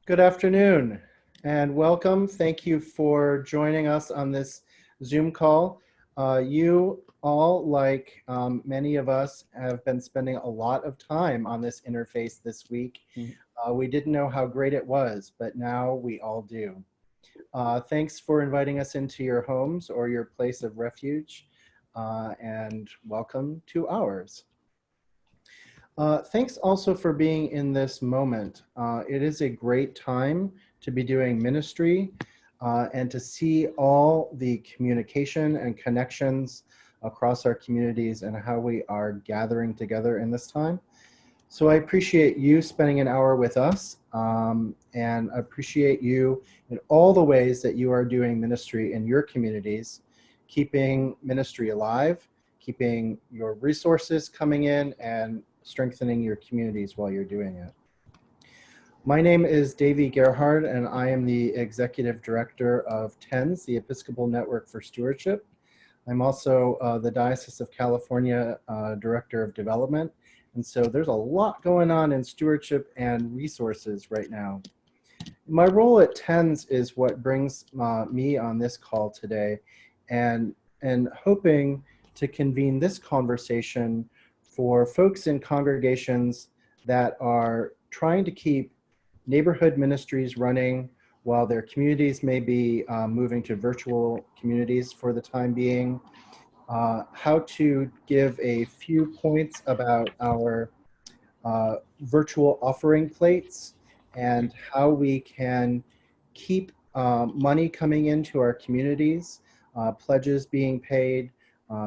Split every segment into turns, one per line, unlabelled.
Good afternoon and welcome. Thank you for joining us on this Zoom call. You all, like many of us, have been spending a lot of time on this interface this week. We didn't know how great it was, but now we all do. Thanks for inviting us into your homes or your place of refuge, and welcome to ours. Thanks also for being in this moment. It is a great time to be doing ministry and to see all the communication and connections across our communities and how we are gathering together in this time. So I appreciate you spending an hour with us and appreciate you in all the ways that you are doing ministry in your communities, keeping ministry alive, keeping your resources coming in, and strengthening your communities while you're doing it. My name is Davey Gerhard, and I am the Executive Director of TENS, the Episcopal Network for Stewardship. I'm also the Diocese of California Director of Development, and so there's a lot going on in stewardship and resources right now. My role at TENS is what brings me on this call today, and hoping to convene this conversation for folks in congregations that are trying to keep neighborhood ministries running while their communities may be moving to virtual communities for the time being, how to give a few points about our virtual offering plates and how we can keep money coming into our communities, pledges being paid,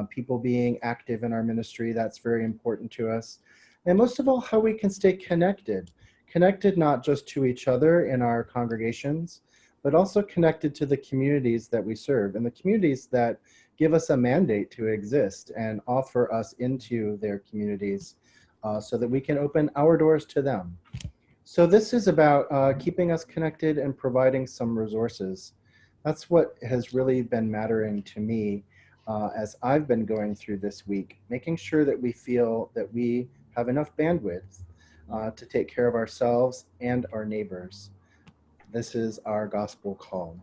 people being active in our ministry. That's very important to us. And most of all, how we can stay connected not just to each other in our congregations, but also connected to the communities that we serve and the communities that give us a mandate to exist and offer us into their communities so that we can open our doors to them. So this is about keeping us connected and providing some resources. That's what has really been mattering to me as I've been going through this week, making sure that we feel that we have enough bandwidth to take care of ourselves and our neighbors. This is our gospel call.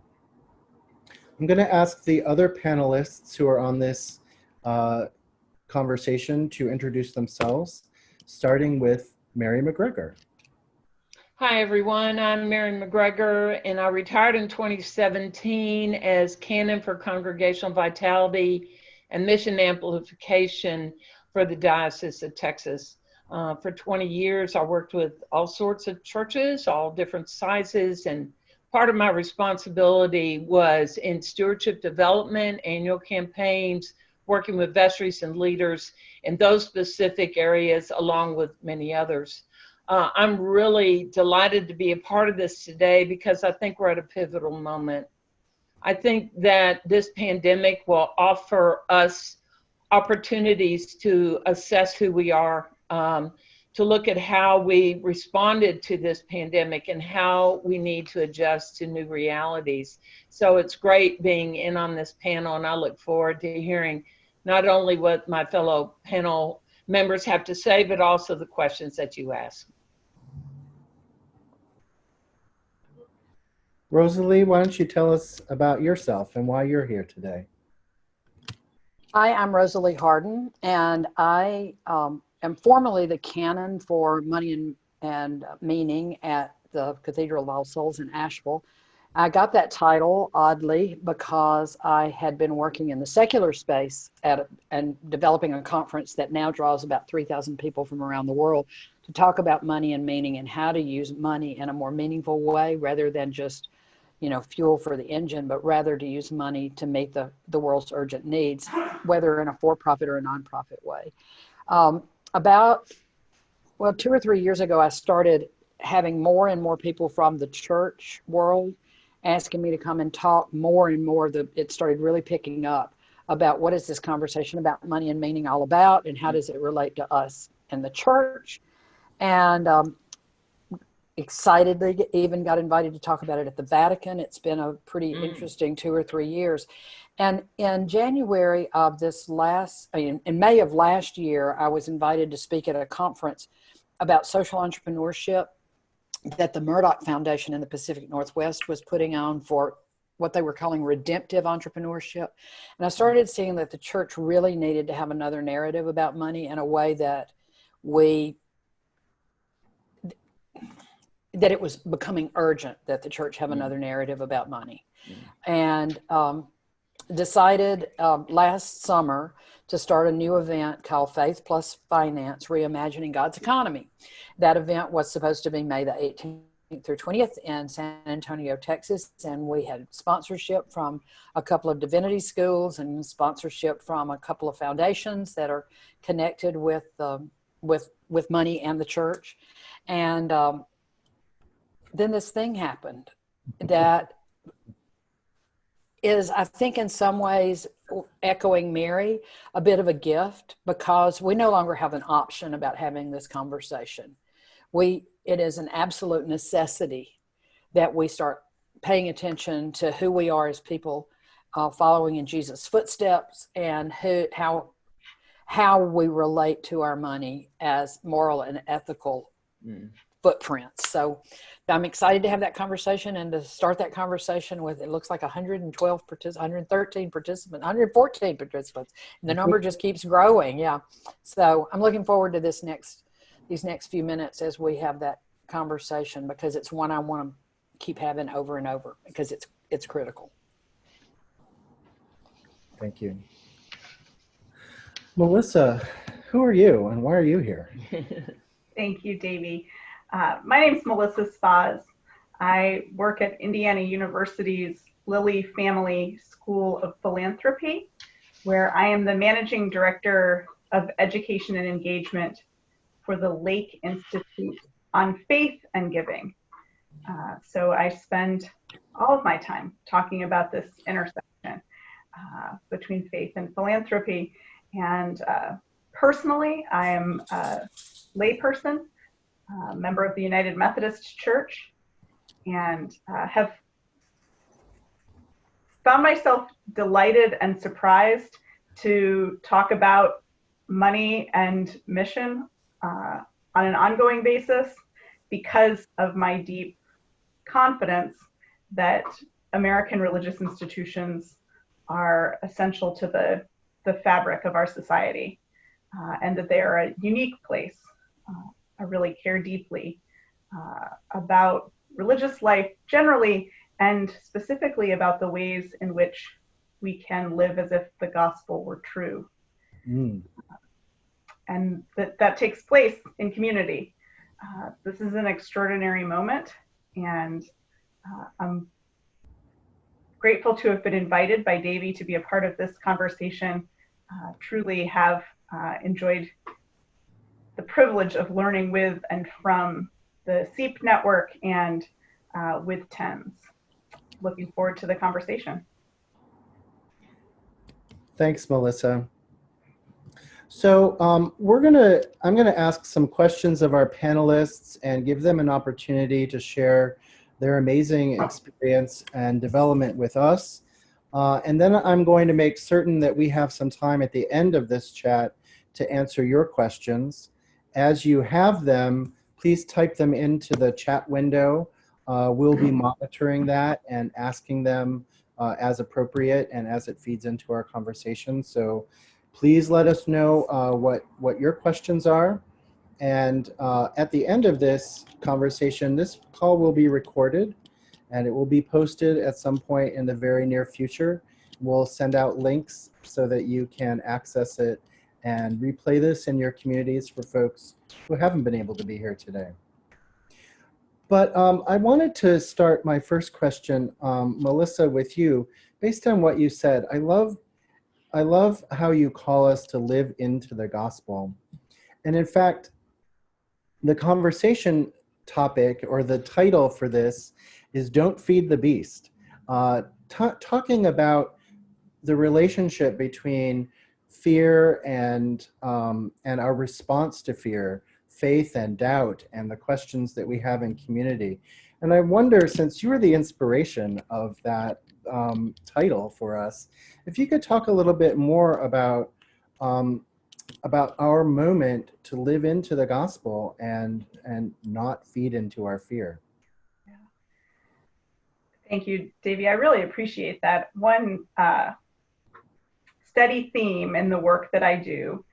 I'm going to ask the other panelists who are on this conversation to introduce themselves, starting with Mary MacGregor.
Hi, everyone. I'm Mary MacGregor, and I retired in 2017 as Canon for Congregational Vitality and Mission Amplification for the Diocese of Texas. For 20 years, I worked with all sorts of churches, all different sizes, and part of my responsibility was in stewardship development, annual campaigns, working with vestries and leaders in those specific areas, along with many others. I'm really delighted to be a part of this today because I think we're at a pivotal moment. I think that this pandemic will offer us opportunities to assess who we are, to look at how we responded to this pandemic and how we need to adjust to new realities. So it's great being in on this panel, and I look forward to hearing not only what my fellow panel members have to say, but also the questions that you ask.
Rosa Lee, why don't you tell us about yourself and why you're here today?
Hi, I'm Rosa Lee Harden, and I am formerly the canon for Money and Meaning at the Cathedral of All Souls in Asheville. I got that title, oddly, because I had been working in the secular space and developing a conference that now draws about 3,000 people from around the world to talk about money and meaning and how to use money in a more meaningful way rather than just, fuel for the engine, but rather to use money to meet the world's urgent needs, whether in a for-profit or a nonprofit way. About 2 or 3 years ago, I started having more and more people from the church world asking me to come and talk more and more. It started really picking up about what is this conversation about money and meaning all about, and how does it relate to us in the church. And excitedly even got invited to talk about it at the Vatican. It's been a pretty interesting 2 or 3 years. And in January of in May of last year, I was invited to speak at a conference about social entrepreneurship that the Murdoch Foundation in the Pacific Northwest was putting on for what they were calling redemptive entrepreneurship. And I started seeing that the church really needed to have another narrative about money in a way that it was becoming urgent that the church have another narrative about money. And decided last summer to start a new event called Faith Plus Finance, Reimagining God's Economy. That event was supposed to be May the 18th through 20th in San Antonio, Texas. And we had sponsorship from a couple of divinity schools and sponsorship from a couple of foundations that are connected with money and the church. And then this thing happened that is, I think, in some ways, echoing Mary, a bit of a gift, because we no longer have an option about having this conversation. It is an absolute necessity that we start paying attention to who we are as people following in Jesus' footsteps, and how we relate to our money as moral and ethical footprints. So I'm excited to have that conversation and to start that conversation with, it looks like 112 participants, 113 participants, 114 participants. And the number just keeps growing. Yeah. So I'm looking forward to these next few minutes as we have that conversation, because it's one I want to keep having over and over, because it's critical.
Thank you. Melissa, who are you and why are you here?
Thank you, Davey. My name is Melissa Spaz. I work at Indiana University's Lilly Family School of Philanthropy, where I am the managing director of education and engagement for the Lake Institute on Faith and Giving. So I spend all of my time talking about this intersection between faith and philanthropy. And personally, I am a layperson, member of the United Methodist Church, and have found myself delighted and surprised to talk about money and mission on an ongoing basis, because of my deep confidence that American religious institutions are essential to the fabric of our society, and that they are a unique place. I really care deeply about religious life generally, and specifically about the ways in which we can live as if the gospel were true. And that takes place in community. This is an extraordinary moment, and I'm grateful to have been invited by Davey to be a part of this conversation. Truly have enjoyed the privilege of learning with and from the SEEP network and with TENS. Looking forward to the conversation.
Thanks, Melissa. So I'm gonna ask some questions of our panelists and give them an opportunity to share their amazing experience and development with us. And then I'm going to make certain that we have some time at the end of this chat to answer your questions. As you have them, please type them into the chat window. We'll be monitoring that and asking them as appropriate and as it feeds into our conversation. So please let us know what your questions are. And at the end of this conversation, this call will be recorded and it will be posted at some point in the very near future. We'll send out links so that you can access it and replay this in your communities for folks who haven't been able to be here today. But I wanted to start my first question, Melissa, with you. Based on what you said, I love how you call us to live into the gospel. And in fact, the conversation topic or the title for this is Don't Feed the Beast. Talking about the relationship between fear and our response to fear, faith and doubt, and the questions that we have in community. And I wonder, since you were the inspiration of that title for us, if you could talk a little bit more about about our moment to live into the gospel and not feed into our fear.
Thank you, Davey. I really appreciate that. One steady theme in the work that I do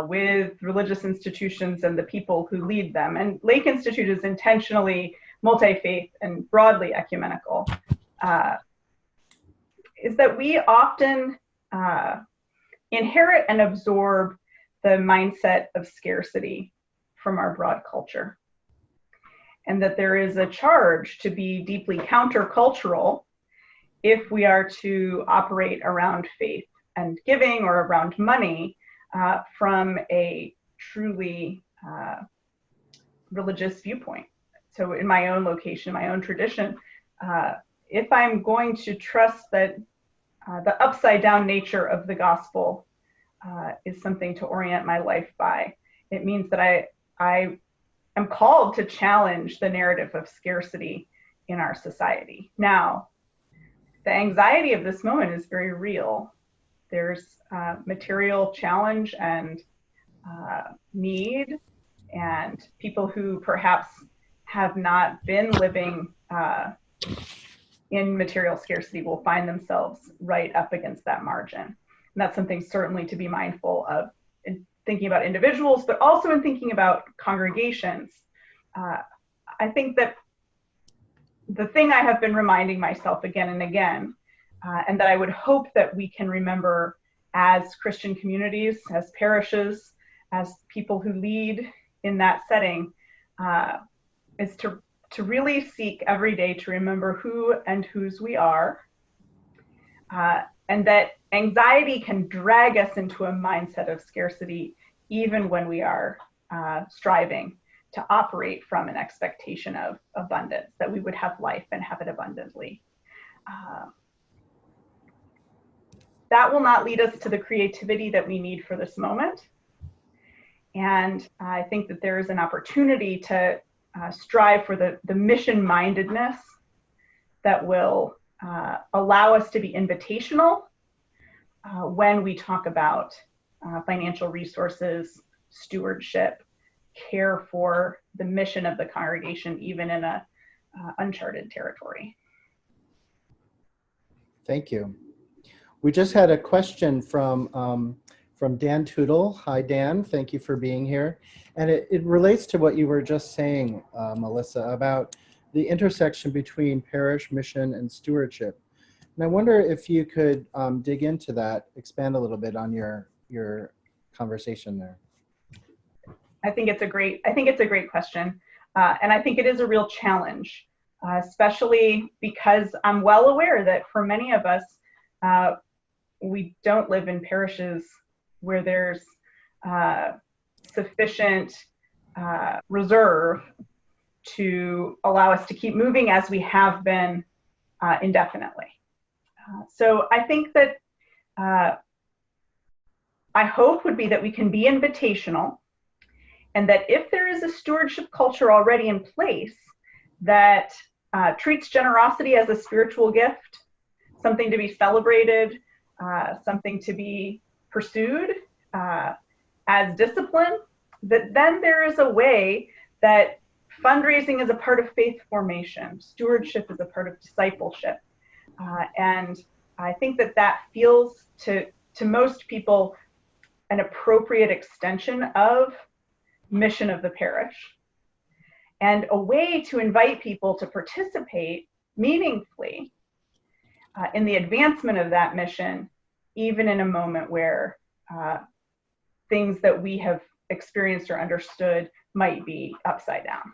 with religious institutions and the people who lead them, and Lake Institute is intentionally multi-faith and broadly ecumenical, is that we often inherit and absorb the mindset of scarcity from our broad culture. And that there is a charge to be deeply countercultural if we are to operate around faith and giving or around money from a truly religious viewpoint. So in my own location, my own tradition, if I'm going to trust that the upside down nature of the gospel is something to orient my life by, it means that I am called to challenge the narrative of scarcity in our society. Now, the anxiety of this moment is very real. There's material challenge and need, and people who perhaps have not been living in material scarcity will find themselves right up against that margin. And that's something certainly to be mindful of in thinking about individuals, but also in thinking about congregations. I think that the thing I have been reminding myself again and again, and that I would hope that we can remember as Christian communities, as parishes, as people who lead in that setting, is to really seek every day to remember who and whose we are, and that anxiety can drag us into a mindset of scarcity even when we are striving to operate from an expectation of abundance, that we would have life and have it abundantly. That will not lead us to the creativity that we need for this moment. And I think that there is an opportunity to strive for the mission-mindedness that will allow us to be invitational when we talk about financial resources, stewardship, care for the mission of the congregation, even in a uncharted territory.
Thank you. We just had a question from Dan Tootle. Hi, Dan. Thank you for being here. And it relates to what you were just saying, Melissa, about the intersection between parish, mission, and stewardship. And I wonder if you could dig into that, expand a little bit on your conversation there.
I think it's a great question. And I think it is a real challenge, especially because I'm well aware that for many of us, we don't live in parishes where there's sufficient reserve to allow us to keep moving as we have been indefinitely. So I think that my hope would be that we can be invitational, and that if there is a stewardship culture already in place that treats generosity as a spiritual gift, something to be celebrated, something to be pursued as discipline, that then there is a way that fundraising is a part of faith formation, stewardship is a part of discipleship. And I think that that feels to most people an appropriate extension of mission of the parish, and a way to invite people to participate meaningfully in the advancement of that mission, even in a moment where things that we have experienced or understood might be upside down.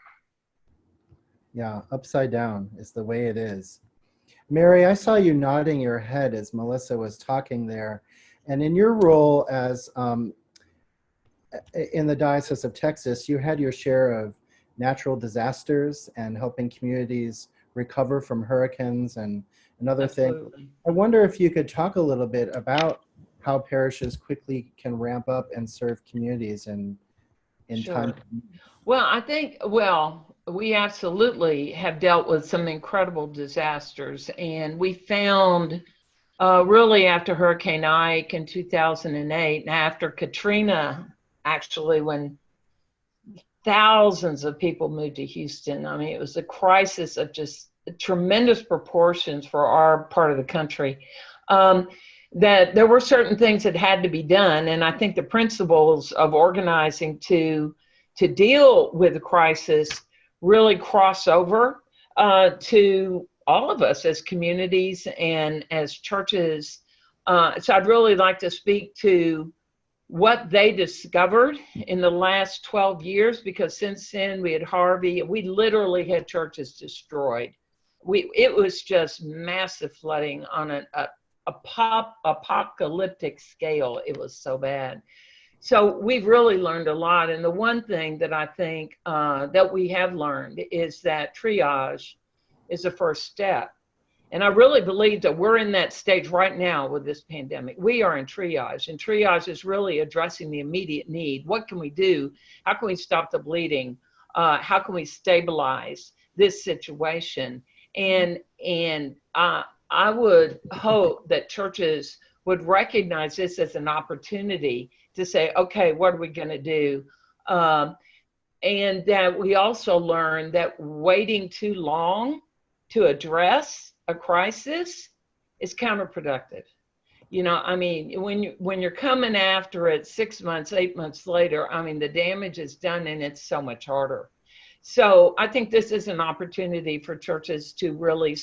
Yeah, upside down is the way it is. Mary, I saw you nodding your head as Melissa was talking there. And in your role as in the Diocese of Texas, you had your share of natural disasters and helping communities recover from hurricanes and other things. I wonder if you could talk a little bit about how parishes quickly can ramp up and serve communities in
Sure.
time.
Well, I think, we absolutely have dealt with some incredible disasters, and we found really after Hurricane Ike in 2008, and after Katrina, actually, when thousands of people moved to Houston. I mean, it was a crisis of just tremendous proportions for our part of the country. That there were certain things that had to be done, and I think the principles of organizing to deal with the crisis really cross over to all of us as communities and as churches. So I'd really like to speak to what they discovered in the last 12 years, because since then we had Harvey, we literally had churches destroyed. It was just massive flooding on an apocalyptic scale. It was so bad. So we've really learned a lot. And the one thing that I think that we have learned is that triage is the first step. And I really believe that we're in that stage right now with this pandemic. We are in triage, and triage is really addressing the immediate need. What can we do? How can we stop the bleeding? How can we stabilize this situation? And I would hope that churches would recognize this as an opportunity to say, okay, what are we going to do? And that we also learn that waiting too long to address a crisis is counterproductive. You know, I mean, when you're coming after it 6 months, 8 months later, I mean, the damage is done and it's so much harder. So I think this is an opportunity for churches to really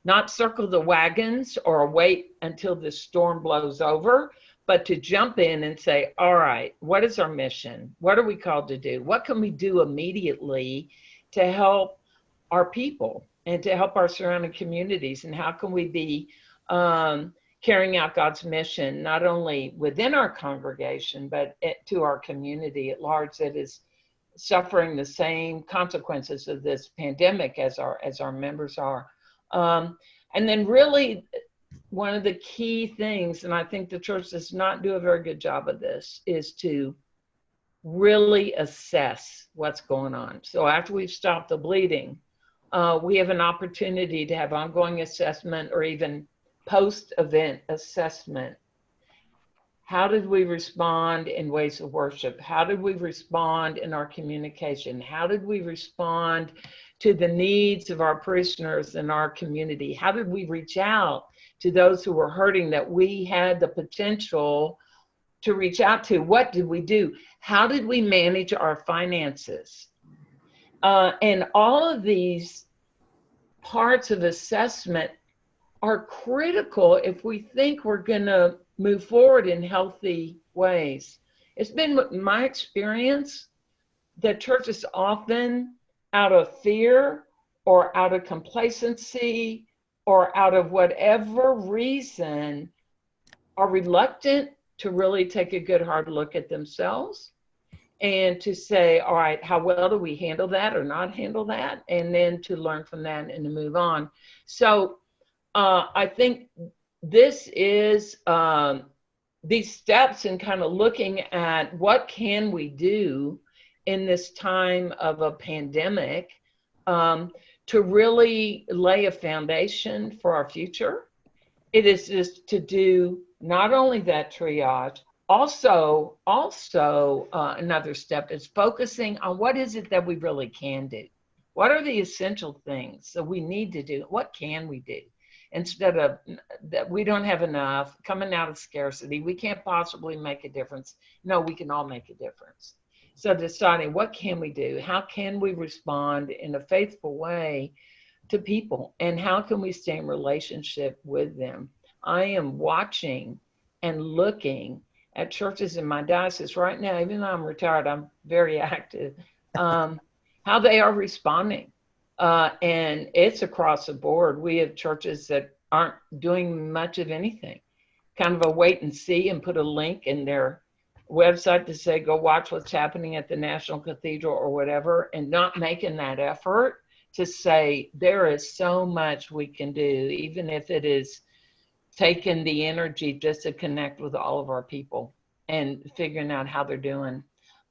not circle the wagons or wait until the storm blows over, but to jump in and say, all right, what is our mission? What are we called to do? What can we do immediately to help our people and to help our surrounding communities? And how can we be carrying out God's mission, not only within our congregation, but to our community at large that is suffering the same consequences of this pandemic as our members are. And then really one of the key things, and I think the church does not do a very good job of this, is to really assess what's going on. So after we've stopped the bleeding, we have an opportunity to have ongoing assessment or even post-event assessment. How did we respond in ways of worship? How did we respond in our communication? How did we respond to the needs of our parishioners in our community? How did we reach out to those who were hurting that we had the potential to reach out to? What did we do? How did we manage our finances? And all of these parts of assessment are critical if we think we're going to move forward in healthy ways. It's been my experience that churches often, out of fear or out of complacency or out of whatever reason, are reluctant to really take a good hard look at themselves and to say, all right, how well do we handle that or not handle that? And then to learn from that and to move on. So I think this is these steps in kind of looking at what can we do in this time of a pandemic to really lay a foundation for our future. It is just to do not only that triage, also another step is focusing on what is it that we really can do. What are the essential things that we need to do? What can we do? Instead of that we don't have enough, coming out of scarcity, we can't possibly make a difference. No, we can all make a difference. So deciding what can we do? How can we respond in a faithful way to people? And how can we stay in relationship with them? I am watching and looking at churches in my diocese right now, even though I'm retired, I'm very active, how they are responding. And it's across the board. We have churches that aren't doing much of anything, kind of a wait and see and put a link in their website to say, go watch what's happening at the National Cathedral or whatever, and not making that effort to say, there is so much we can do, even if it is taking the energy just to connect with all of our people and figuring out how they're doing.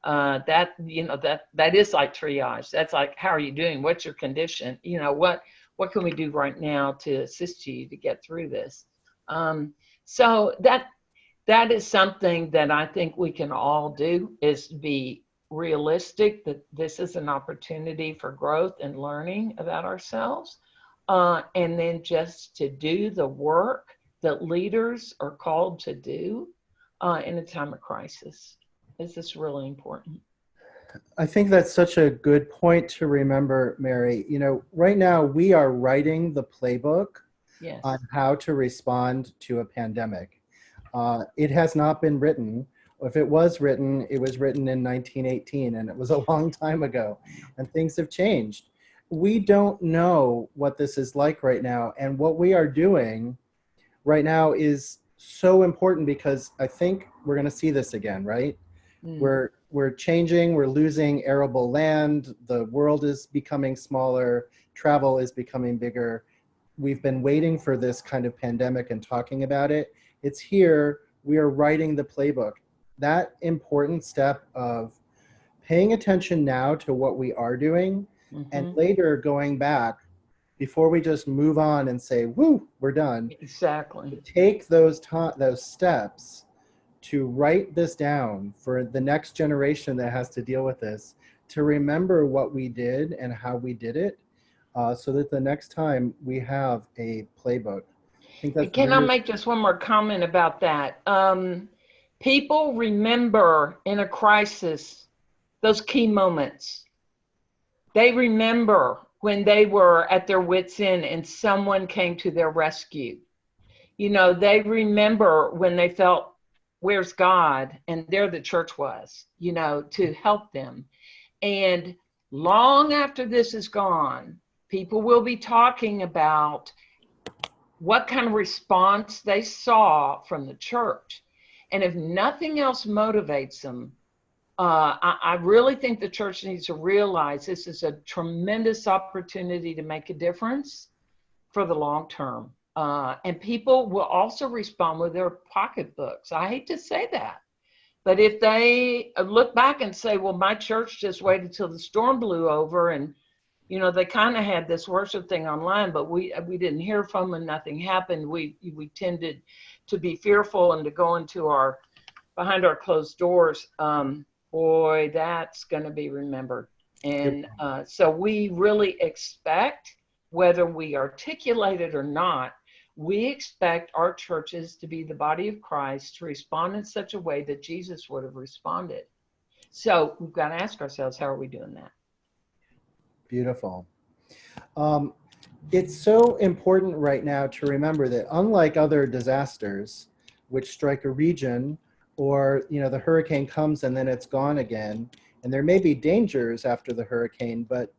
That is like triage. That's like, how are you doing? What's your condition? You know, what what can we do right now to assist you to get through this? So that is something that I think we can all do, is be realistic that this is an opportunity for growth and learning about ourselves, and then just to do the work that leaders are called to do in a time of crisis. This is really important.
I think that's such a good point to remember, Mary. You know, right now we are writing the playbook
Yes.
on how to respond to a pandemic. It has not been written. If it was written, it was written in 1918, and it was a long time ago, and things have changed. We don't know what this is like right now, and what we are doing right now is so important, because I think we're going to see this again, right? We're changing, we're losing arable land, the world is becoming smaller, travel is becoming bigger. We've been waiting for this kind of pandemic and talking about it. It's here, we are writing the playbook. That important step of paying attention now to what we are doing, and later going back, before we just move on and say, woo, we're done.
Exactly.
Take those steps to write this down for the next generation that has to deal with this, to remember what we did and how we did it, so that the next time we have a playbook. I think that's
Can I make just one more comment about that? People remember in a crisis those key moments. They remember when they were at their wits' end and someone came to their rescue. You know, they remember when they felt, where's God? And there the church was, you know, to help them. And long after this is gone, people will be talking about what kind of response they saw from the church. And if nothing else motivates them, I really think the church needs to realize this is a tremendous opportunity to make a difference for the long term. And people will also respond with their pocketbooks. I hate to say that, but if they look back and say, well, my church just waited till the storm blew over, and you know, they kind of had this worship thing online, but we didn't hear from them, nothing happened. We tended to be fearful and to go into behind our closed doors. Boy, that's going to be remembered. And so we really expect, whether we articulate it or not, we expect our churches to be the body of Christ, to respond in such a way that Jesus would have responded. So we've got to ask ourselves, how are we doing that?
Beautiful. It's so important right now to remember that, unlike other disasters which strike a region, or, you know, the hurricane comes and then it's gone again, and there may be dangers after the hurricane, but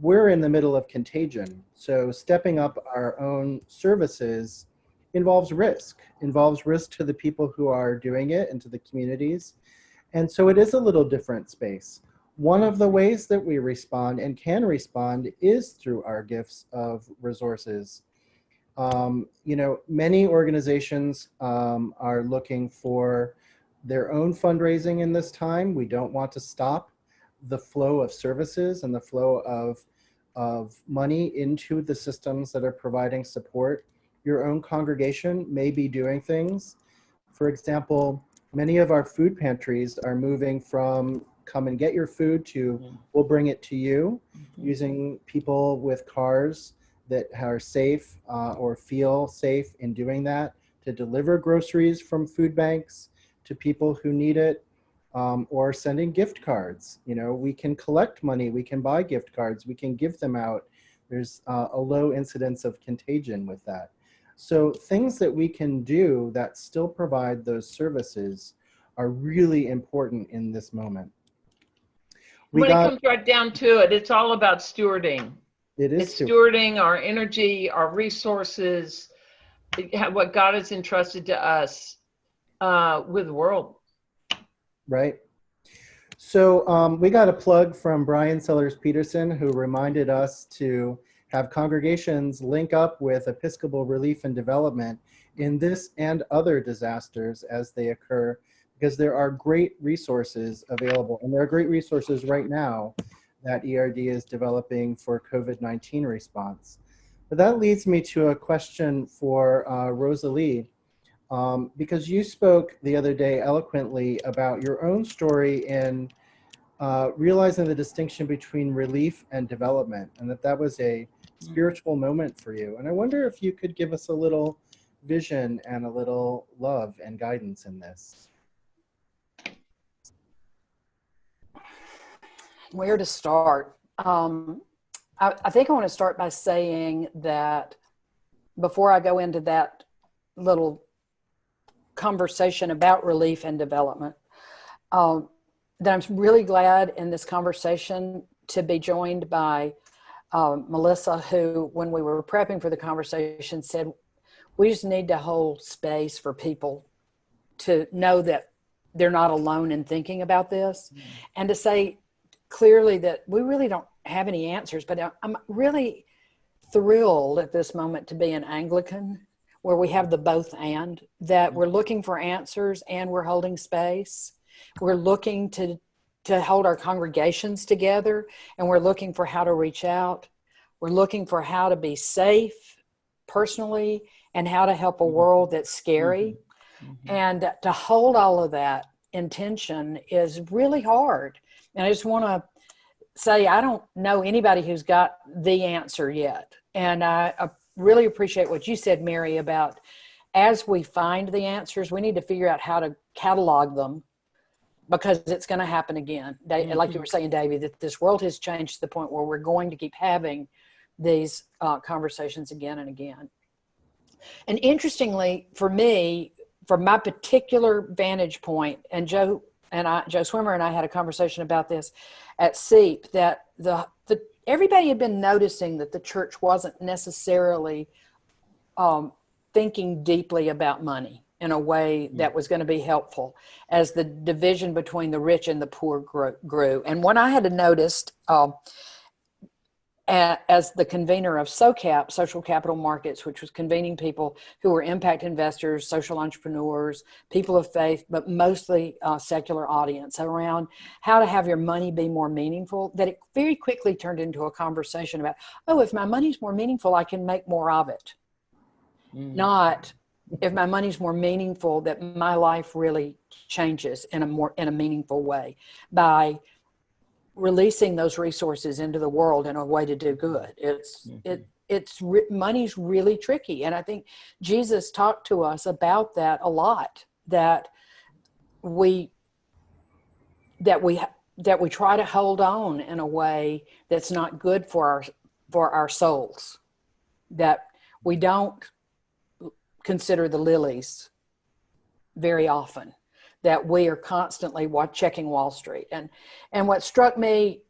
we're in the middle of contagion. So stepping up our own services involves risk to the people who are doing it and to the communities. And so it is a little different space. One of the ways that we respond and can respond is through our gifts of resources. You know, many organizations are looking for their own fundraising in this time. We don't want to stop the flow of services and the flow of money into the systems that are providing support. Your own congregation may be doing things. For example, many of our food pantries are moving from come and get your food to we'll bring it to you, using people with cars that are safe or feel safe in doing that, to deliver groceries from food banks to people who need it, or sending gift cards. You know, we can collect money, we can buy gift cards, we can give them out. There's a low incidence of contagion with that. So things that we can do that still provide those services are really important in this moment.
When it comes right down to it, it's all about stewarding.
It's
stewarding our energy, our resources, what God has entrusted to us with the world.
Right. So we got a plug from Brian Sellers Peterson, who reminded us to have congregations link up with Episcopal Relief and Development in this and other disasters as they occur, because there are great resources available, and there are great resources right now that ERD is developing for COVID-19 response. But that leads me to a question for Rosa Lee, because you spoke the other day eloquently about your own story in realizing the distinction between relief and development, and that was a spiritual moment for you. And I wonder if you could give us a little vision and a little love and guidance in this.
Where to start? I think I want to start by saying that before I go into that little conversation about relief and development, that I'm really glad in this conversation to be joined by Melissa, who, when we were prepping for the conversation, said, we just need to hold space for people to know that they're not alone in thinking about this, and to say clearly that we really don't have any answers. But I'm really thrilled at this moment to be an Anglican, where we have the both and, that we're looking for answers and we're holding space. We're looking to hold our congregations together, and we're looking for how to reach out. We're looking for how to be safe personally and how to help a world that's scary. And to hold all of that intention is really hard. And I just want to say, I don't know anybody who's got the answer yet. And I really appreciate what you said, Mary, about as we find the answers, we need to figure out how to catalog them, because it's going to happen again. Like you were saying, Davey, that this world has changed to the point where we're going to keep having these conversations again and again. And interestingly, for me, from my particular vantage point, and Joe Swimmer and I had a conversation about this at SEEP, that everybody had been noticing that the church wasn't necessarily thinking deeply about money in a way that was going to be helpful as the division between the rich and the poor grew. And what I had noticed as the convener of SOCAP, Social Capital Markets, which was convening people who were impact investors, social entrepreneurs, people of faith, but mostly secular audience, around how to have your money be more meaningful, that it very quickly turned into a conversation about, oh, if my money's more meaningful, I can make more of it. Not, if my money's more meaningful, that my life really changes in a meaningful way by releasing those resources into the world in a way to do good. Money's really tricky. And I think Jesus talked to us about that a lot, that we try to hold on in a way that's not good for our souls, that we don't consider the lilies very often, that we are constantly checking Wall Street. And what struck me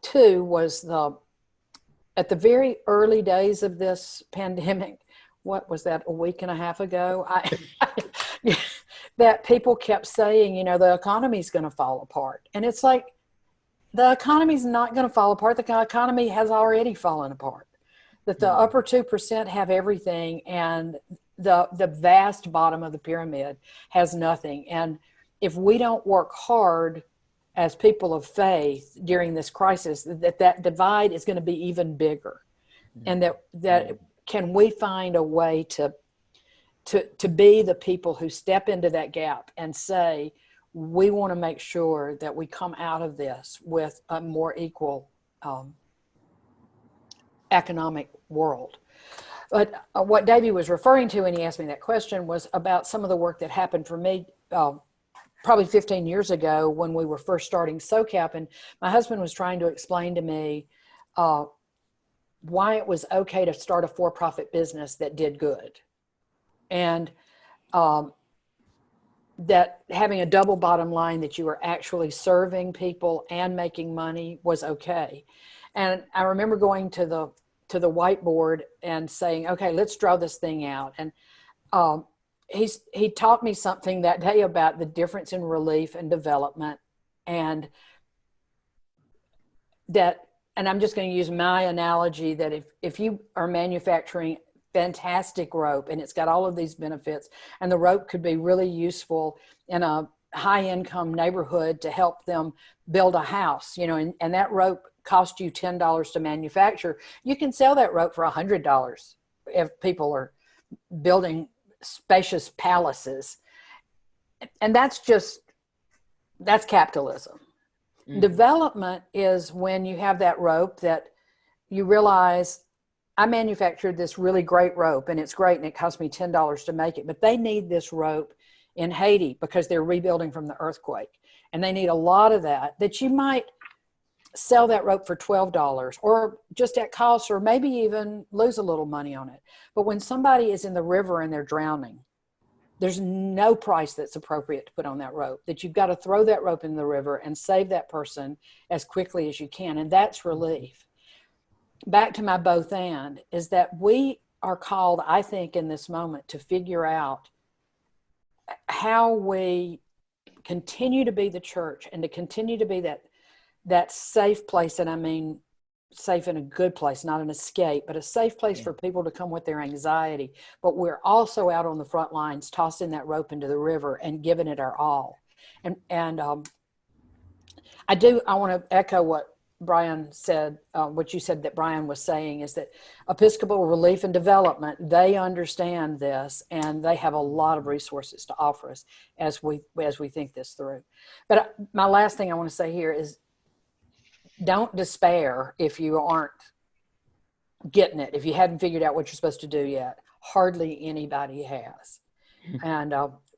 too was at the very early days of this pandemic, what was that, a week and a half ago, that people kept saying, the economy's going to fall apart. And it's like, the economy's not going to fall apart. The economy has already fallen apart. That the upper 2% have everything, and the vast bottom of the pyramid has nothing. And if we don't work hard as people of faith during this crisis, that divide is going to be even bigger. And that can we find a way to be the people who step into that gap and say, we want to make sure that we come out of this with a more equal economic world. But what Davey was referring to when he asked me that question was about some of the work that happened for me probably 15 years ago when we were first starting SOCAP. And my husband was trying to explain to me why it was okay to start a for-profit business that did good. And that having a double bottom line, that you were actually serving people and making money, was okay. And I remember going to the whiteboard and saying, okay, let's draw this thing out. And he taught me something that day about the difference in relief and development, and I'm just going to use my analogy, that if you are manufacturing fantastic rope and it's got all of these benefits, and the rope could be really useful in a high income neighborhood to help them build a house, and that rope cost you $10 to manufacture. You can sell that rope for $100 if people are building spacious palaces. And that's capitalism. Mm-hmm. Development is when you have that rope that you realize, I manufactured this really great rope and it's great and it cost me $10 to make it, but they need this rope in Haiti because they're rebuilding from the earthquake. And they need a lot of that you might sell that rope for $12 or just at cost, or maybe even lose a little money on it. But when somebody is in the river and they're drowning, there's no price that's appropriate to put on that rope, that you've got to throw that rope in the river and save that person as quickly as you can. And that's relief. Back to my both and is that we are called, I think, in this moment to figure out how we continue to be the church and to continue to be that safe place. And I mean, safe in a good place, not an escape, but a safe place for people to come with their anxiety. But we're also out on the front lines, tossing that rope into the river and giving it our all. And I want to echo what Brian said, what you said that Brian was saying is that Episcopal Relief and Development, they understand this and they have a lot of resources to offer us as we think this through. But my last thing I want to say here is don't despair if you aren't getting it, if you hadn't figured out what you're supposed to do yet. Hardly anybody has. And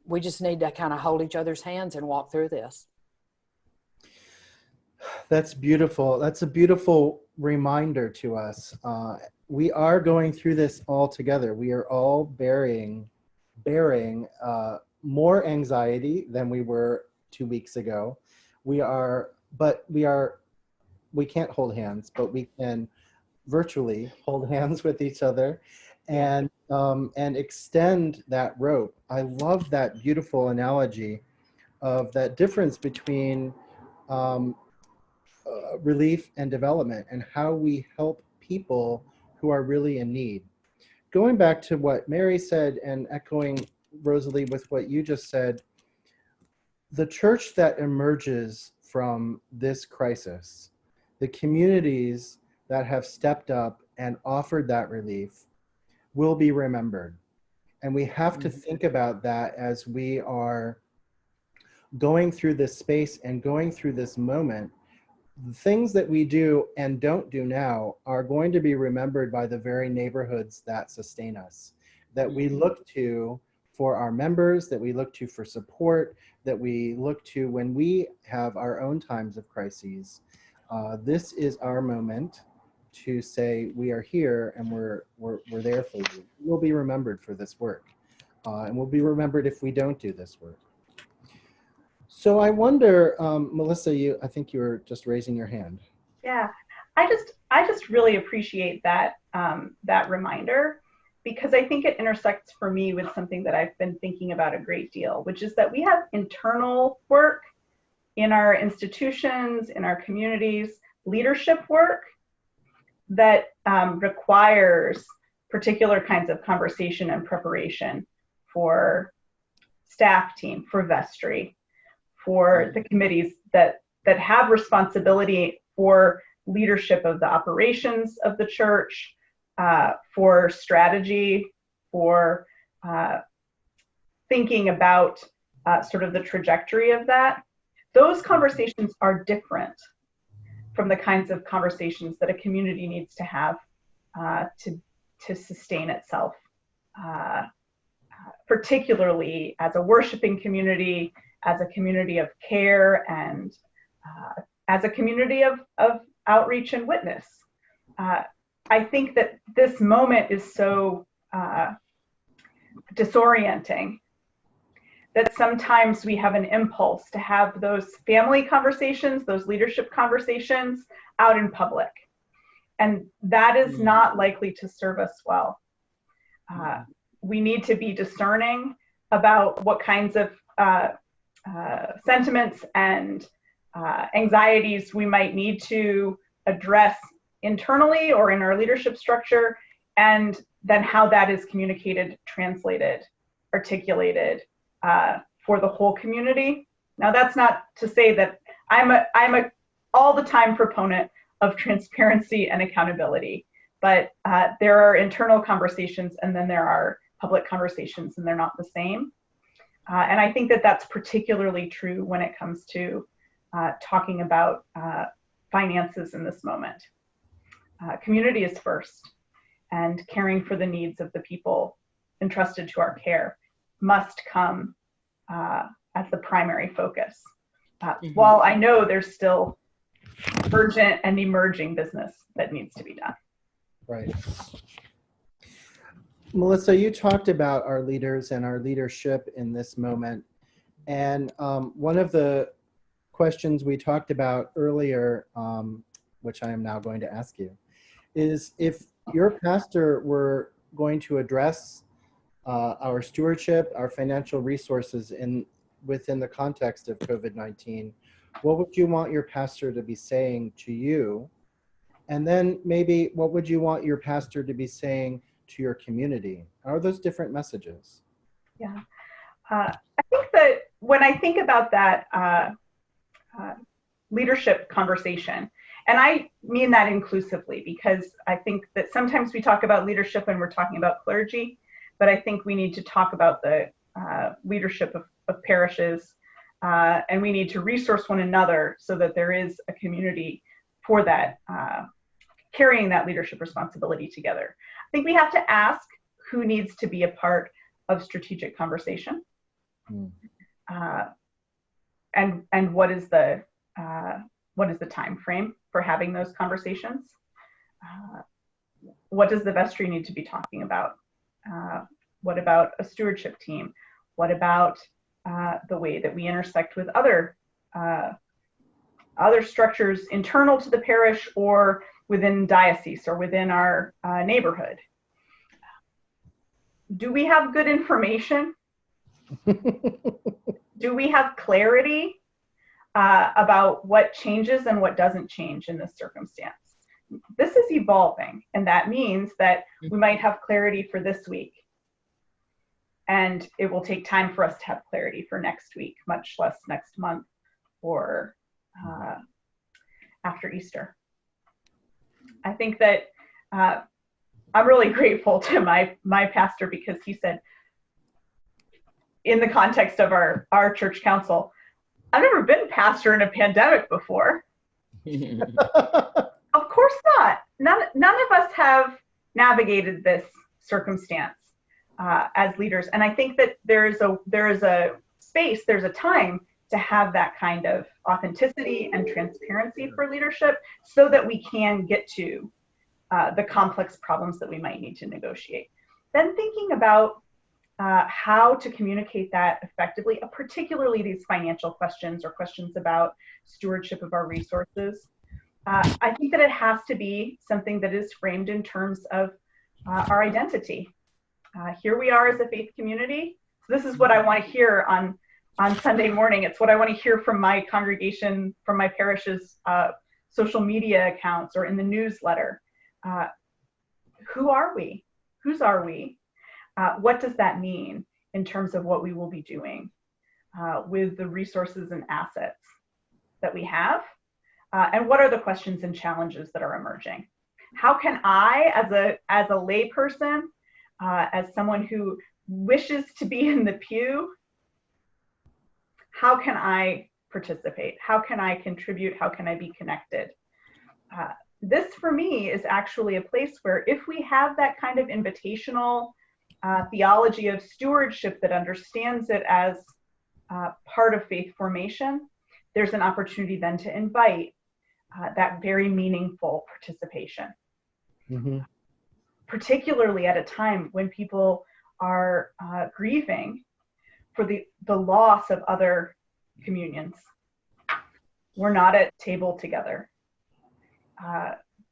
we just need to kind of hold each other's hands and walk through this.
That's beautiful. That's a beautiful reminder to us. We are going through this all together. We are all bearing more anxiety than we were 2 weeks ago. We can't hold hands, but we can virtually hold hands with each other and extend that rope. I love that beautiful analogy of that difference between relief and development and how we help people who are really in need. Going back to what Mary said and echoing, Rosa Lee, with what you just said, the church that emerges from this crisis, the communities that have stepped up and offered that relief will be remembered. And we have to think about that as we are going through this space and going through this moment. The things that we do and don't do now are going to be remembered by the very neighborhoods that sustain us, that we look to for our members, that we look to for support, that we look to when we have our own times of crises. This is our moment to say we are here and we're there for you. We'll be remembered for this work, and we'll be remembered if we don't do this work. So I wonder, Melissa, I think you were just raising your hand.
Yeah, I just really appreciate that that reminder, because I think it intersects for me with something that I've been thinking about a great deal, which is that we have internal work in our institutions, in our communities, leadership work that requires particular kinds of conversation and preparation for staff team, for vestry, for the committees that have responsibility for leadership of the operations of the church, for strategy, for thinking about sort of the trajectory of that. Those conversations are different from the kinds of conversations that a community needs to have to sustain itself, particularly as a worshiping community, as a community of care, and as a community of outreach and witness. I think that this moment is so disorienting that sometimes we have an impulse to have those family conversations, those leadership conversations out in public. And that is not likely to serve us well. We need to be discerning about what kinds of sentiments and anxieties we might need to address internally or in our leadership structure, and then how that is communicated, translated, articulated for the whole community Now, that's not to say that I'm a all the time proponent of transparency and accountability, but there are internal conversations and then there are public conversations, and they're not the same. And I think that that's particularly true when it comes to talking about finances in this moment. Community is first, and caring for the needs of the people entrusted to our care must come as the primary focus. While I know there's still urgent and emerging business that needs to be done.
Right. Melissa, you talked about our leaders and our leadership in this moment. And one of the questions we talked about earlier, which I am now going to ask you, is if your pastor were going to address our stewardship, our financial resources within the context of COVID-19, what would you want your pastor to be saying to you? And then maybe what would you want your pastor to be saying to your community? Are those different messages?
Yeah, I think that when I think about that leadership conversation, and I mean that inclusively, because I think that sometimes we talk about leadership and we're talking about clergy, but I think we need to talk about the leadership of parishes, and we need to resource one another so that there is a community for that, carrying that leadership responsibility together. I think we have to ask who needs to be a part of strategic conversation, and what is the time frame for having those conversations. What does the vestry need to be talking about? What about a stewardship team? What about the way that we intersect with other structures internal to the parish or within diocese or within our neighborhood? Do we have good information? Do we have clarity about what changes and what doesn't change in this circumstance? This is evolving, and that means that we might have clarity for this week, and it will take time for us to have clarity for next week, much less next month or after Easter. I think that I'm really grateful to my pastor, because he said, in the context of our church council, I've never been pastor in a pandemic before. Of course not. None of us have navigated this circumstance as leaders. And I think that there is a space, there's a time to have that kind of authenticity and transparency for leadership so that we can get to the complex problems that we might need to negotiate. Then thinking about how to communicate that effectively, particularly these financial questions or questions about stewardship of our resources. I think that it has to be something that is framed in terms of our identity. Here we are as a faith community. So this is what I want to hear on Sunday morning. It's what I want to hear from my congregation, from my parish's social media accounts or in the newsletter. Who are we? Whose are we? What does that mean in terms of what we will be doing with the resources and assets that we have? And what are the questions and challenges that are emerging? How can I, as a lay person, as someone who wishes to be in the pew, how can I participate? How can I contribute? How can I be connected? This, for me, is actually a place where if we have that kind of invitational theology of stewardship that understands it as part of faith formation, there's an opportunity then to invite that very meaningful participation. Mm-hmm. Particularly at a time when people are grieving for the loss of other communions. We're not at table together.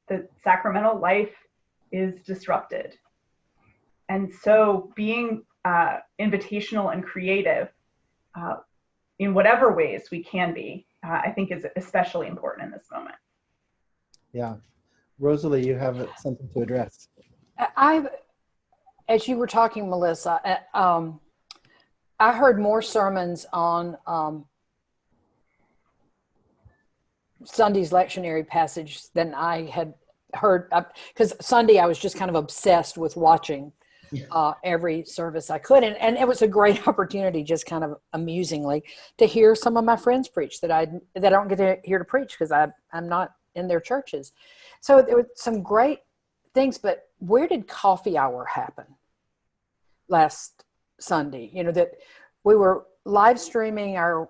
The sacramental life is disrupted. And so being invitational and creative in whatever ways we can be, I think is especially important in this moment.
Yeah. Rosa Lee, you have something to address.
As you were talking, Melissa, I heard more sermons on Sunday's lectionary passage than I had heard, because Sunday I was just kind of obsessed with watching every service I could. And it was a great opportunity, just kind of amusingly, to hear some of my friends preach that I don't get to hear to preach because I'm not in their churches. So there were some great things, but where did coffee hour happen last Sunday? You know, that we were live streaming our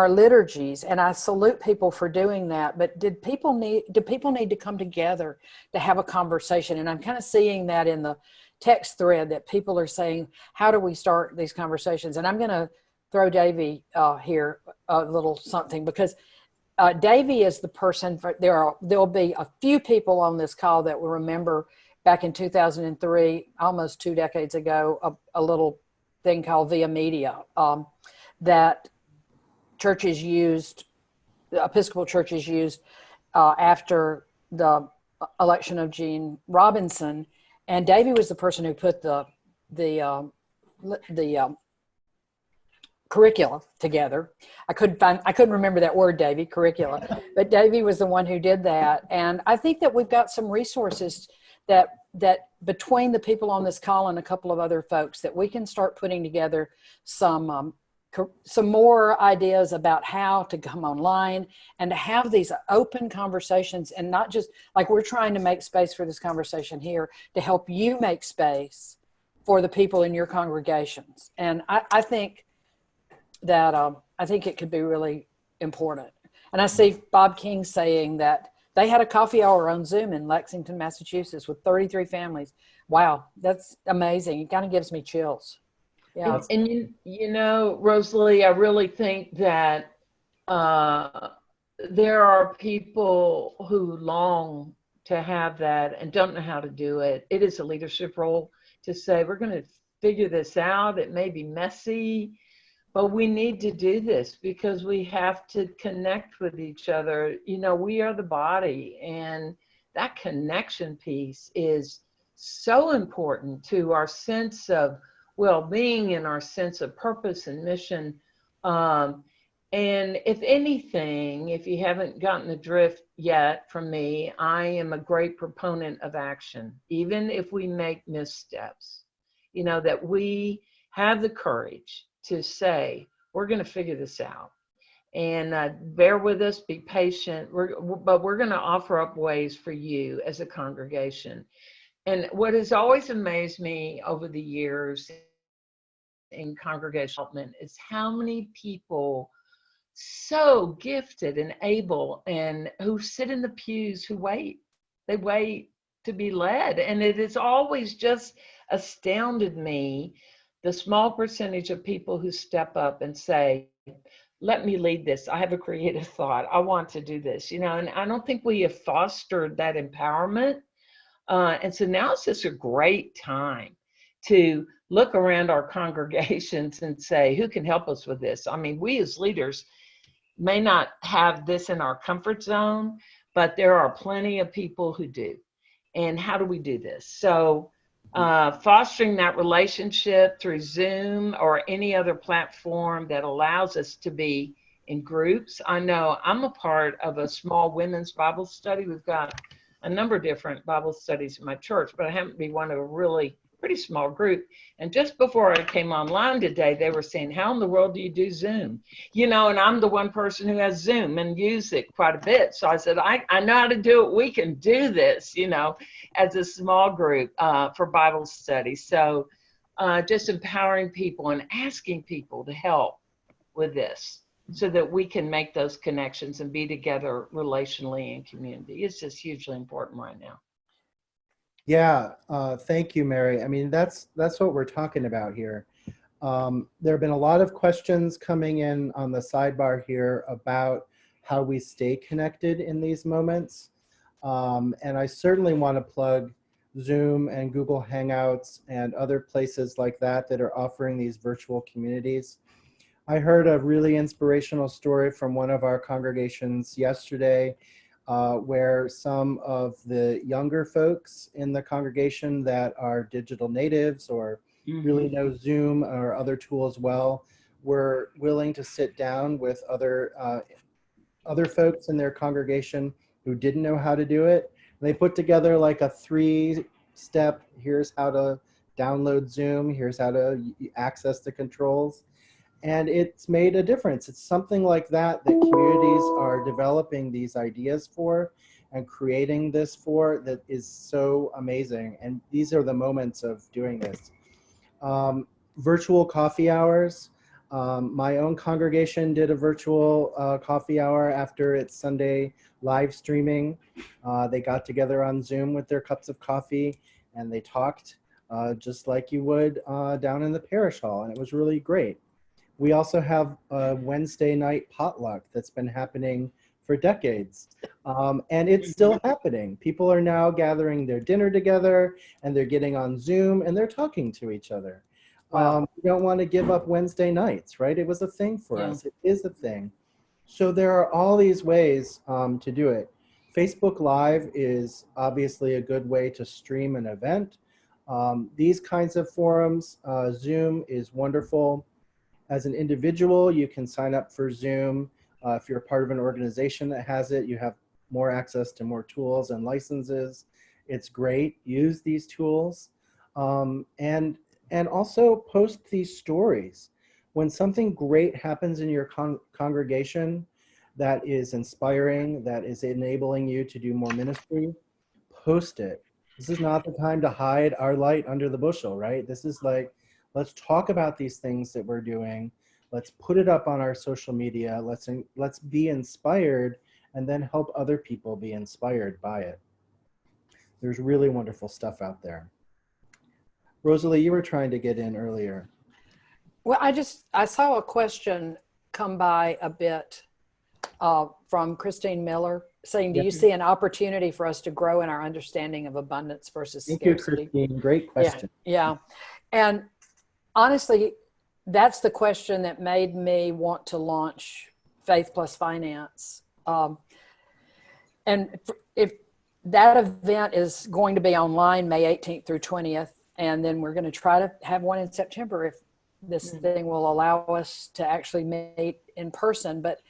liturgies, and I salute people for doing that, but do people need to come together to have a conversation? And I'm kind of seeing that in the text thread that people are saying, how do we start these conversations? And I'm going to throw Davey here a little something, because Davey is the person there'll be a few people on this call that will remember back in 2003, almost 2 decades ago, a little thing called Via Media that churches used, the Episcopal churches used after the election of Gene Robinson. And Davey was the person who put the curricula together. I couldn't remember that word, Davey, curricula, but Davey was the one who did that. And I think that we've got some resources that between the people on this call and a couple of other folks, that we can start putting together some more ideas about how to come online and to have these open conversations, and not just like we're trying to make space for this conversation here to help you make space for the people in your congregations. And I think that I think it could be really important. And I see Bob King saying that they had a coffee hour on Zoom in Lexington, Massachusetts with 33 families. Wow, that's amazing. It kind of gives me chills. Yeah.
And you know, Rosa Lee, I really think that there are people who long to have that and don't know how to do it. It is a leadership role to say, we're going to figure this out. It may be messy, but we need to do this because we have to connect with each other. You know, we are the body, and that connection piece is so important to our sense of well-being and our sense of purpose and mission. And if anything, if you haven't gotten the drift yet from me, I am a great proponent of action, even if we make missteps, you know, that we have the courage to say, we're going to figure this out. And bear with us, be patient, but we're going to offer up ways for you as a congregation. And what has always amazed me over the years in congregational development is how many people so gifted and able and who sit in the pews who wait. They wait to be led. And it has always just astounded me, the small percentage of people who step up and say, let me lead this. I have a creative thought. I want to do this, you know, and I don't think we have fostered that empowerment. And so now it's just a great time to look around our congregations and say, who can help us with this? I mean, we as leaders may not have this in our comfort zone, but there are plenty of people who do. And how do we do this? So fostering that relationship through Zoom or any other platform that allows us to be in groups. I know I'm a part of a small women's Bible study. We've got a number of different Bible studies in my church, but I happen to be one of a really pretty small group. And just before I came online today, they were saying, how in the world do you do Zoom? You know, and I'm the one person who has Zoom and use it quite a bit. So I said, I know how to do it. We can do this, you know, as a small group for Bible study. So just empowering people and asking people to help with this so that we can make those connections and be together relationally in community. It's just hugely important right now.
Yeah, thank you, Mary. I mean, that's what we're talking about here. There have been a lot of questions coming in on the sidebar here about how we stay connected in these moments. And I certainly want to plug Zoom and Google Hangouts and other places like that that are offering these virtual communities. I heard a really inspirational story from one of our congregations yesterday, where some of the younger folks in the congregation that are digital natives or really know Zoom or other tools well were willing to sit down with other other folks in their congregation who didn't know how to do it. They put together like a 3-step, here's how to download Zoom, here's how to access the controls. And it's made a difference. It's something like that communities are developing these ideas for and creating this for, that is so amazing. And these are the moments of doing this. Virtual coffee hours. My own congregation did a virtual coffee hour after its Sunday live streaming. They got together on Zoom with their cups of coffee and they talked just like you would down in the parish hall, and it was really great. We also have a Wednesday night potluck that's been happening for decades, and it's still happening. People are now gathering their dinner together, and they're getting on Zoom, and they're talking to each other.
Wow.
We don't want to give up Wednesday nights, right? It was a thing for us. It is a thing. So there are all these ways to do it. Facebook Live is obviously a good way to stream an event. These kinds of forums, Zoom is wonderful. As an individual, you can sign up for Zoom. If you're part of an organization that has it, you have more access to more tools and licenses. It's great. Use these tools. And also post these stories. When something great happens in your congregation that is inspiring, that is enabling you to do more ministry, post it. This is not the time to hide our light under the bushel, right? This is like, let's talk about these things that we're doing. Let's put it up on our social media. Let's be inspired and then help other people be inspired by it. There's really wonderful stuff out there. Rosa Lee, you were trying to get in earlier.
Well, I saw a question come by a bit from Christine Miller saying, do you see an opportunity for us to grow in our understanding of abundance versus scarcity?
Thank you, Christine. Great question.
Yeah. And honestly, that's the question that made me want to launch Faith Plus Finance. And if that event is going to be online May 18th through 20th, and then we're going to try to have one in September if this thing will allow us to actually meet in person. But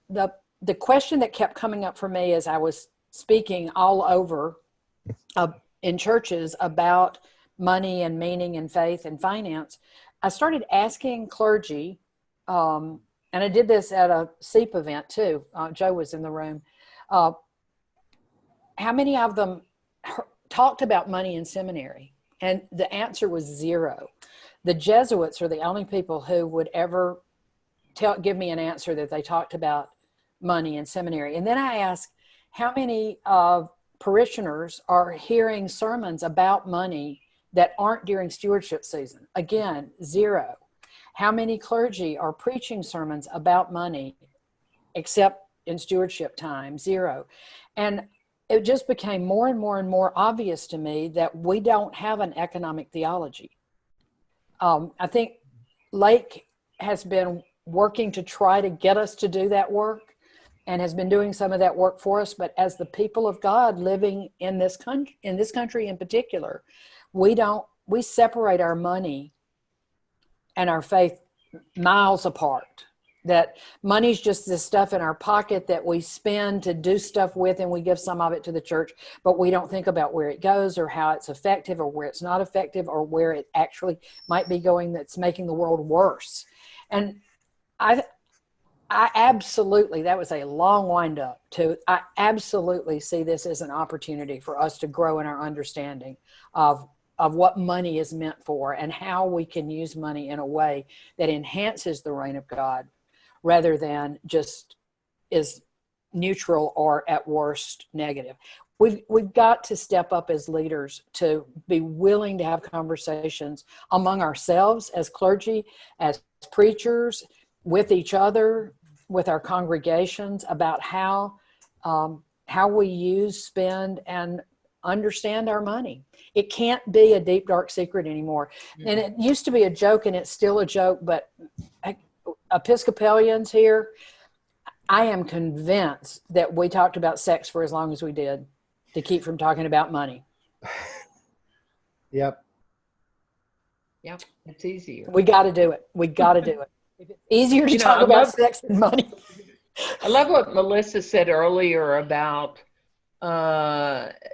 the question that kept coming up for me as I was speaking all over in churches about money and meaning and faith and finance, I started asking clergy, and I did this at a SEEP event too. Joe was in the room. How many of them talked about money in seminary? And the answer was 0. The Jesuits are the only people who would ever give me an answer that they talked about money in seminary. And then I asked, how many parishioners are hearing sermons about money that aren't during stewardship season? Again, 0. How many clergy are preaching sermons about money except in stewardship time? 0. And it just became more and more and more obvious to me that we don't have an economic theology. I think Lake has been working to try to get us to do that work and has been doing some of that work for us. But as the people of God living in this country in particular, we separate our money and our faith miles apart. That money's just this stuff in our pocket that we spend to do stuff with, and we give some of it to the church, but we don't think about where it goes or how it's effective or where it's not effective or where it actually might be going that's making the world worse. And I absolutely, that was a long wind up I absolutely see this as an opportunity for us to grow in our understanding of what money is meant for and how we can use money in a way that enhances the reign of God rather than just is neutral or at worst negative. We've got to step up as leaders to be willing to have conversations among ourselves as clergy, as preachers, with each other, with our congregations about how we use, spend, and understand our money. It can't be a deep, dark secret anymore. Mm-hmm. And it used to be a joke, and it's still a joke, but Episcopalians here, I am convinced that we talked about sex for as long as we did to keep from talking about money.
Yep.
It's easier.
We got to do it. If it's easier to talk about sex than money.
I love what Melissa said earlier about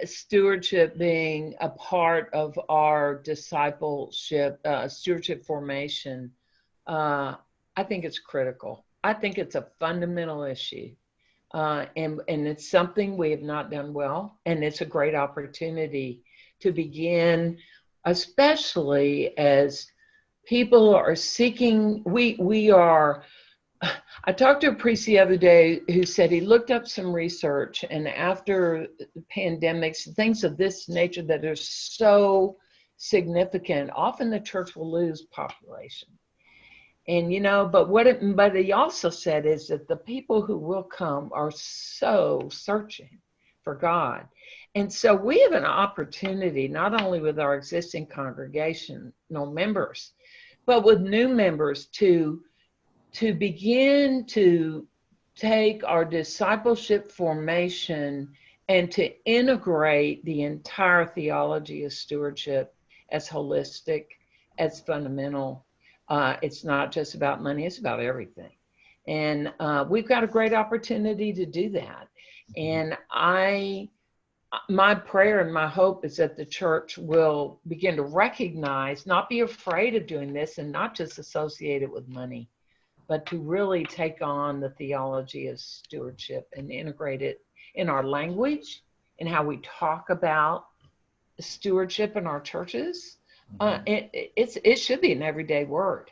stewardship being a part of our discipleship, stewardship formation. I think it's critical. I think it's a fundamental issue. And it's something we have not done well. And it's a great opportunity to begin, especially as people are seeking, I talked to a priest the other day who said he looked up some research, and after pandemics, things of this nature that are so significant, often the church will lose population. And, but he also said is that the people who will come are so searching for God. And so we have an opportunity, not only with our existing congregational members, but with new members to begin to take our discipleship formation and to integrate the entire theology of stewardship as holistic, as fundamental. It's not just about money, it's about everything. And we've got a great opportunity to do that. And my prayer and my hope is that the church will begin to recognize, not be afraid of doing this and not just associate it with money, but to really take on the theology of stewardship and integrate it in our language and how we talk about stewardship in our churches. It should be an everyday word.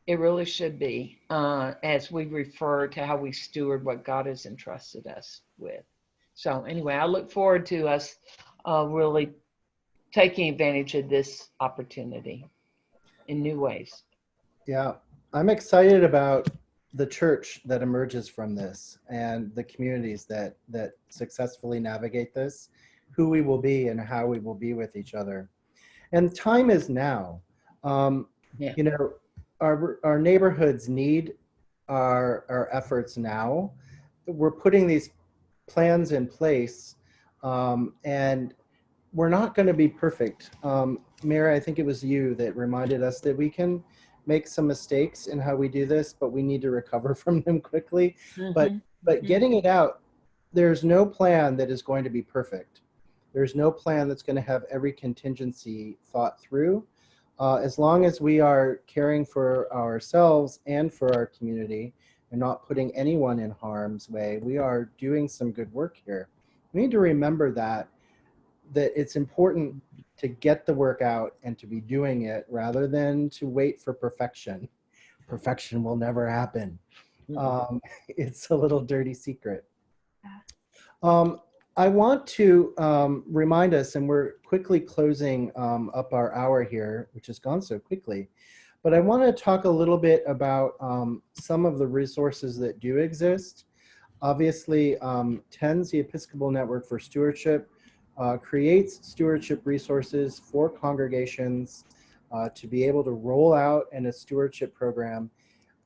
It really should be, as we refer to how we steward what God has entrusted us with. So anyway, I look forward to us really taking advantage of this opportunity in new ways.
Yeah, I'm excited about the church that emerges from this and the communities that successfully navigate this, who we will be and how we will be with each other. And time is now.
Yeah.
Our neighborhoods need our efforts now. We're putting these plans in place, and we're not going to be perfect. Mary, I think it was you that reminded us that we can make some mistakes in how we do this, but we need to recover from them quickly.
Mm-hmm.
But getting it out, there's no plan that is going to be perfect. There's no plan that's going to have every contingency thought through. As long as we are caring for ourselves and for our community and not putting anyone in harm's way, we are doing some good work here. We need to remember that it's important to get the work out and to be doing it rather than to wait for perfection. Perfection will never happen. It's a little dirty secret. I want to remind us, and we're quickly closing up our hour here, which has gone so quickly, but I want to talk a little bit about some of the resources that do exist. Obviously, TENS, the Episcopal Network for Stewardship, creates stewardship resources for congregations to be able to roll out in a stewardship program.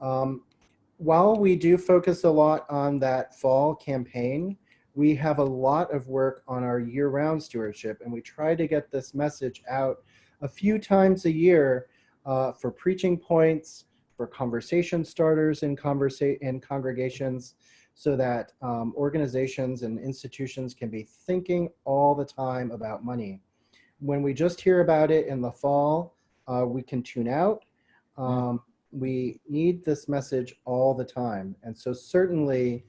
While we do focus a lot on that fall campaign, we have a lot of work on our year-round stewardship, and we try to get this message out a few times a year for preaching points, for conversation starters in congregations, so that organizations and institutions can be thinking all the time about money. When we just hear about it in the fall, we can tune out. We need this message all the time. And so certainly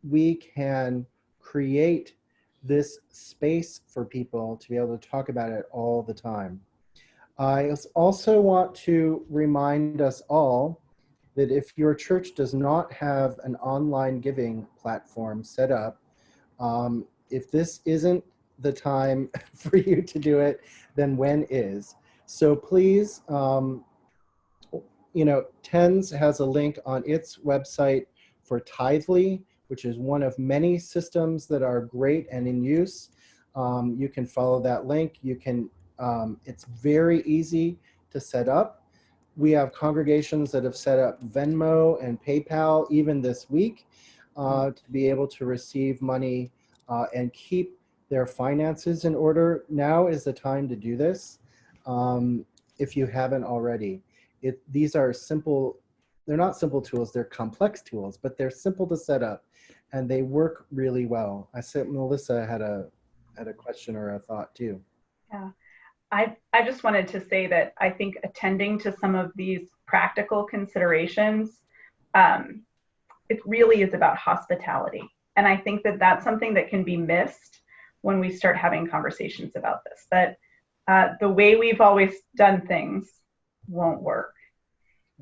we can create this space for people to be able to talk about it all the time. I also want to remind us all that if your church does not have an online giving platform set up, if this isn't the time for you to do it, then when is? So please, TENS has a link on its website for Tithely, which is one of many systems that are great and in use. You can follow that link. You can. It's very easy to set up. We have congregations that have set up Venmo and PayPal even this week to be able to receive money and keep their finances in order. Now is the time to do this if you haven't already. These are simple they're not simple tools, they're complex tools, but they're simple to set up and they work really well. I said Melissa had a question or a thought too.
Yeah, I just wanted to say that I think attending to some of these practical considerations, it really is about hospitality. And I think that that's something that can be missed when we start having conversations about this, that the way we've always done things won't work.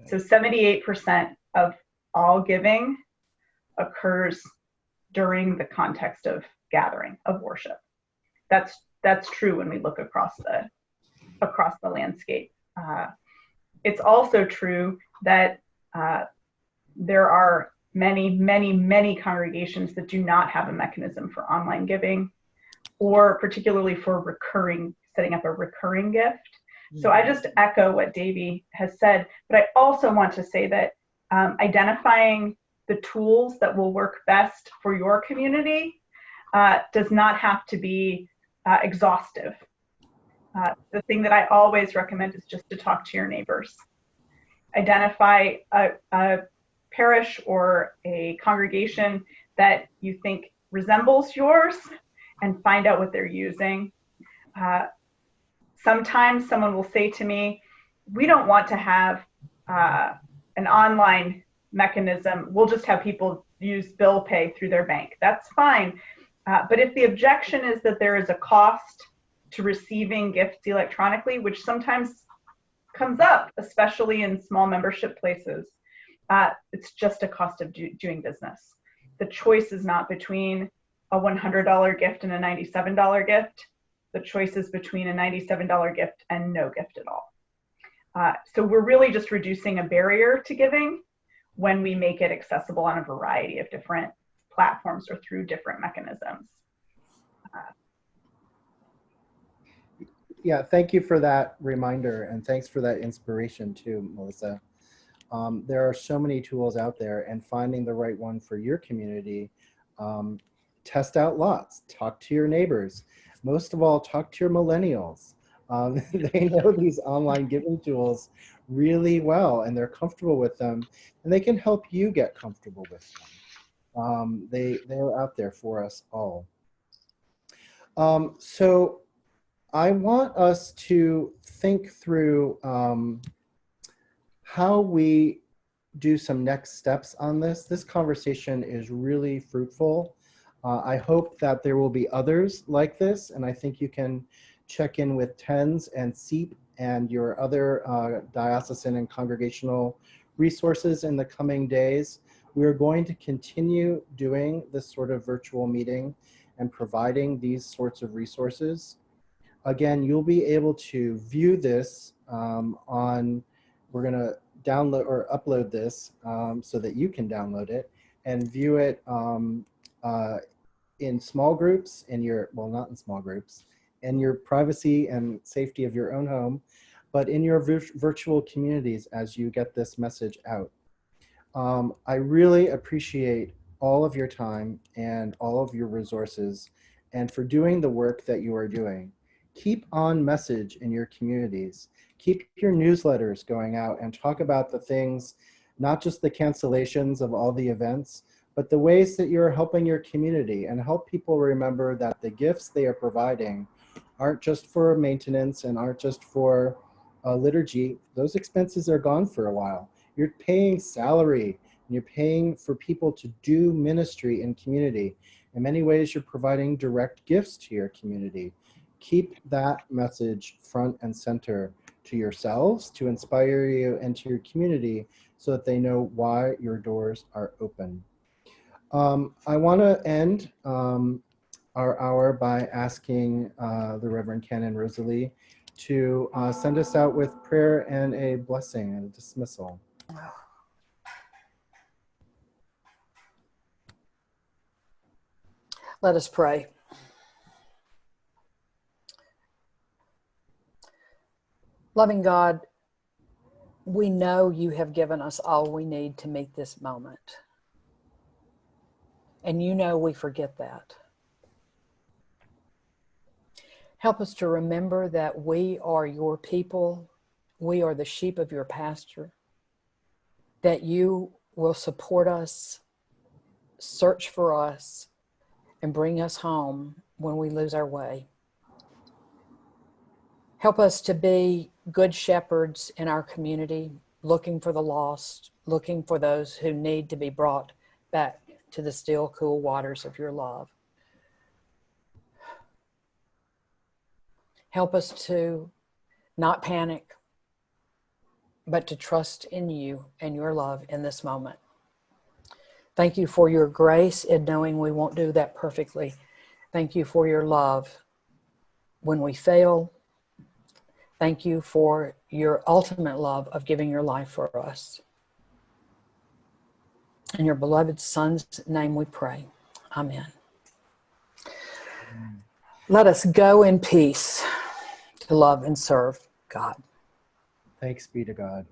So 78% of all giving occurs during the context of gathering, of worship. That's true when we look across the landscape. It's also true that there are many congregations that do not have a mechanism for online giving, or particularly for setting up a recurring gift. So I just echo what Davey has said, but I also want to say that identifying the tools that will work best for your community does not have to be exhaustive. The thing that I always recommend is just to talk to your neighbors. Identify a parish or a congregation that you think resembles yours and find out what they're using. Sometimes someone will say to me, we don't want to have an online mechanism. We'll just have people use bill pay through their bank. That's fine. But if the objection is that there is a cost to receiving gifts electronically, which sometimes comes up, especially in small membership places, it's just a cost of doing business. The choice is not between a $100 gift and a $97 gift. The choice is between a $97 gift and no gift at all. So we're really just reducing a barrier to giving when we make it accessible on a variety of different platforms or through different mechanisms.
Yeah, thank you for that reminder, and thanks for that inspiration too, Melissa. There are so many tools out there, and finding the right one for your community, test out lots, talk to your neighbors. Most of all, talk to your millennials. They know these online giving tools really well, and they're comfortable with them, and they can help you get comfortable with them. They're out there for us all. So I want us to think through how we do some next steps on this. This conversation is really fruitful. I hope that there will be others like this, and I think you can check in with TENS and SEEP and your other diocesan and congregational resources in the coming days. We are going to continue doing this sort of virtual meeting and providing these sorts of resources. Again, you'll be able to view this we're going to download or upload this so that you can download it and view it in small groups, not in small groups, in your privacy and safety of your own home, but in your virtual communities as you get this message out. I really appreciate all of your time and all of your resources and for doing the work that you are doing. Keep on message in your communities. Keep your newsletters going out and talk about the things, not just the cancellations of all the events, but the ways that you're helping your community, and help people remember that the gifts they are providing aren't just for maintenance and aren't just for liturgy. Those expenses are gone for a while. You're paying salary and you're paying for people to do ministry in community. In many ways, you're providing direct gifts to your community. Keep that message front and center to yourselves, to inspire you, and to your community so that they know why your doors are open. I want to end our hour by asking the Reverend Canon Rosa Lee to send us out with prayer and a blessing and a dismissal.
Let us pray. Loving God, we know you have given us all we need to meet this moment. And you know we forget that. Help us to remember that we are your people. We are the sheep of your pasture. that you will support us, search for us, and bring us home when we lose our way. Help us to be good shepherds in our community, looking for the lost, looking for those who need to be brought back to the still, cool waters of your love. Help us to not panic, but to trust in you and your love in this moment. Thank you for your grace in knowing we won't do that perfectly. Thank you for your love when we fail. Thank you for your ultimate love of giving your life for us. In your beloved Son's name we pray. Amen. Let us go in peace to love and serve God.
Thanks be to God.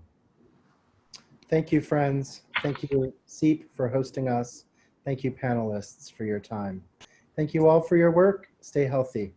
Thank you, friends. Thank you, SEEP, for hosting us. Thank you, panelists, for your time. Thank you all for your work. Stay healthy.